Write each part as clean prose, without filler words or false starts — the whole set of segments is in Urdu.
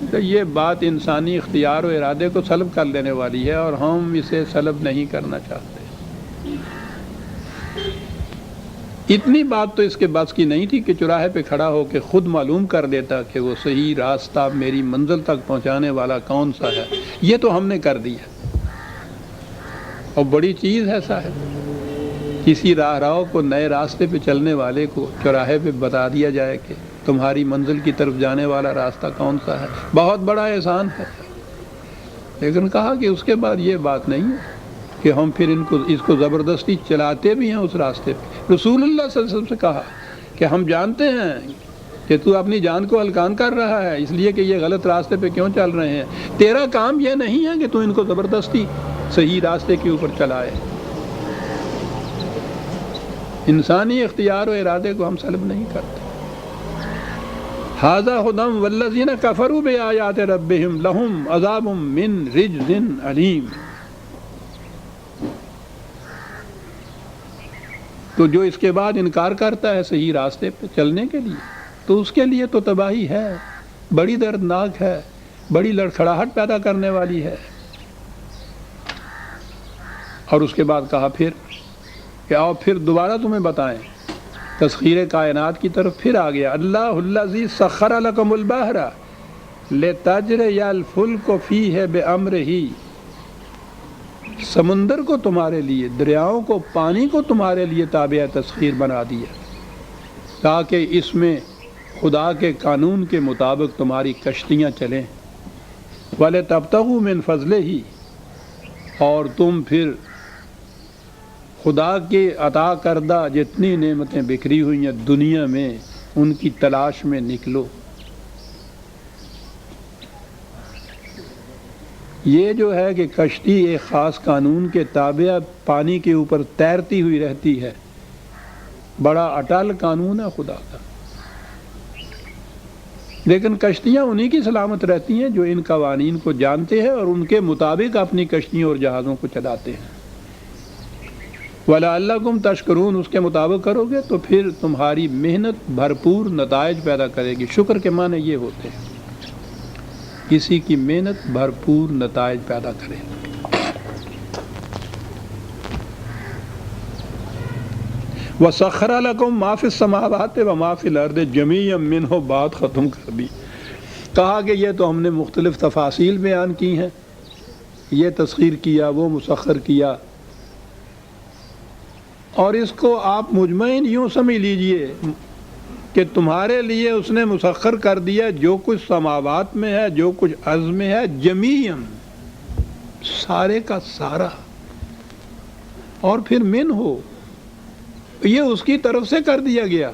تو یہ بات انسانی اختیار و ارادے کو سلب کر لینے والی ہے، اور ہم اسے سلب نہیں کرنا چاہتے۔ اتنی بات تو اس کے بس کی نہیں تھی کہ چوراہے پہ کھڑا ہو کے خود معلوم کر دیتا کہ وہ صحیح راستہ میری منزل تک پہنچانے والا کون سا ہے۔ یہ تو ہم نے کر دیا، اور بڑی چیز ہے صاحب، کسی راہ راؤ کو، نئے راستے پہ چلنے والے کو چوراہے پہ بتا دیا جائے کہ تمہاری منزل کی طرف جانے والا راستہ کون سا ہے، بہت بڑا احسان ہے۔ لیکن کہا کہ اس کے بعد یہ بات نہیں ہے کہ ہم پھر اس کو زبردستی چلاتے بھی ہیں اس راستے پہ۔ رسول اللہ صلی اللہ علیہ وسلم سے کہا کہ ہم جانتے ہیں کہ تو اپنی جان کو ہلکان کر رہا ہے، اس لیے کہ یہ غلط راستے پہ کیوں چل رہے ہیں، تیرا کام یہ نہیں ہے کہ تو ان کو زبردستی صحیح راستے کے اوپر چلائے۔ انسانی اختیار و ارادے کو ہم سلب نہیں کرتے۔ ھذا ھدی والذین کفروا بآیات ربہم لہم عذاب من رجز علیم۔ تو جو اس کے بعد انکار کرتا ہے صحیح راستے پہ چلنے کے لیے، تو اس کے لیے تو تباہی ہے، بڑی دردناک ہے، بڑی لڑکھڑاہٹ پیدا کرنے والی ہے۔ اور اس کے بعد کہا پھر کہ آؤ پھر دوبارہ تمہیں بتائیں، تسخیر کائنات کی طرف پھر آ گیا۔ اللہ الذی سخر لکم البحر لتجری الفلک فیہ بامرہ، سمندر کو تمہارے لیے، دریاؤں کو، پانی کو تمہارے لیے تابع تسخیر بنا دیا تاکہ اس میں خدا کے قانون کے مطابق تمہاری کشتیاں چلیں۔ وَلِتَبْتَغُوا مِنْ فَضْلِهِ، اور تم پھر خدا کے عطا کردہ جتنی نعمتیں بکھری ہوئی ہیں دنیا میں، ان کی تلاش میں نکلو۔ یہ جو ہے کہ کشتی ایک خاص قانون کے تابع پانی کے اوپر تیرتی ہوئی رہتی ہے، بڑا اٹل قانون ہے خدا کا، لیکن کشتیاں انہی کی سلامت رہتی ہیں جو ان قوانین کو جانتے ہیں اور ان کے مطابق اپنی کشتیوں اور جہازوں کو چلاتے ہیں۔ وَلَعَلَّكُمْ تَشْكُرُونَ، اس کے مطابق کرو گے تو پھر تمہاری محنت بھرپور نتائج پیدا کرے گی۔ شکر کے معنی یہ ہوتے ہیں، کسی کی محنت بھرپور نتائج پیدا کرے۔ وَسَخَّرَ لَكُم مَّا فِي السَّمَاوَاتِ وَمَا فِي الْأَرْضِ جَمِيعًا مِّنْهُ، بات ختم کر دی۔ کہا کہ یہ تو ہم نے مختلف تفاصیل بیان کی ہیں، یہ تسخیر کیا، وہ مسخر کیا، اور اس کو آپ مجمعین یوں سمجھ لیجئے کہ تمہارے لیے اس نے مسخر کر دیا جو کچھ سماوات میں ہے، جو کچھ ارض میں ہے، جمیعاً، سارے کا سارا، اور پھر من ہو، یہ اس کی طرف سے کر دیا گیا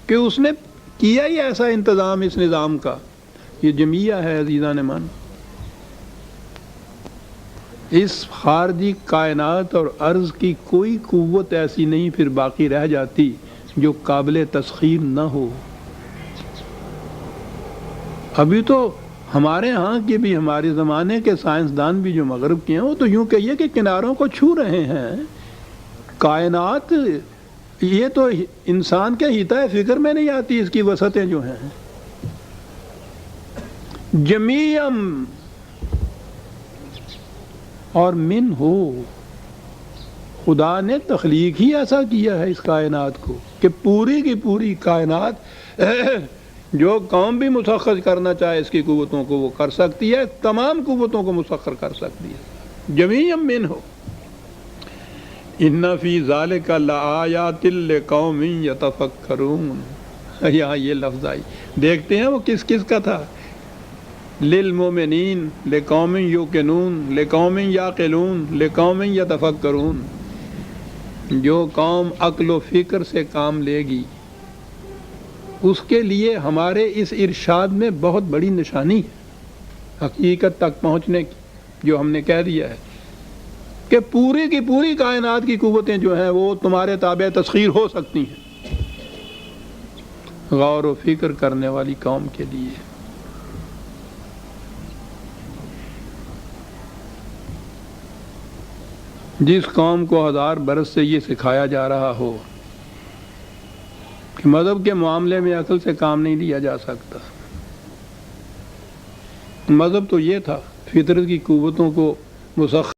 کہ اس نے کیا ہی ایسا انتظام اس نظام کا۔ یہ جمیعہ ہے عزیزان من، اس خارجی کائنات اور ارض کی کوئی قوت ایسی نہیں پھر باقی رہ جاتی جو قابل تسخیر نہ ہو۔ ابھی تو ہمارے ہاں کے بھی، ہمارے زمانے کے سائنسدان بھی جو مغرب کے ہیں، وہ تو یوں کہیے کہ کناروں کو چھو رہے ہیں۔ کائنات یہ تو انسان کے حیطۂ فکر میں نہیں آتی، اس کی وسعتیں جو ہیں۔ جمیعاً، اور من ہو، خدا نے تخلیق ہی ایسا کیا ہے اس کائنات کو کہ پوری کی پوری کائنات جو قوم بھی مسخر کرنا چاہے اس کی قوتوں کو وہ کر سکتی ہے، تمام قوتوں کو مسخر کر سکتی ہے۔ جمیعاً من ہو، ان فی ذالک لآیات لقوم یتفکرون، یہاں یہ لفظ آئی، دیکھتے ہیں وہ کس کس کا تھا، للمؤمنین، لقوم یوقنون، لقوم یعقلون، لقوم یتفکرون، جو قوم عقل و فکر سے کام لے گی اس کے لیے ہمارے اس ارشاد میں بہت بڑی نشانی ہے حقیقت تک پہنچنے کی، جو ہم نے کہہ دیا ہے کہ پوری کی پوری کائنات کی قوتیں جو ہیں وہ تمہارے تابع تسخیر ہو سکتی ہیں، غور و فکر کرنے والی قوم کے لیے۔ جس قوم کو 1000 برس سے یہ سکھایا جا رہا ہو کہ مذہب کے معاملے میں عقل سے کام نہیں لیا جا سکتا، مذہب تو یہ تھا فطرت کی قوتوں کو مسخر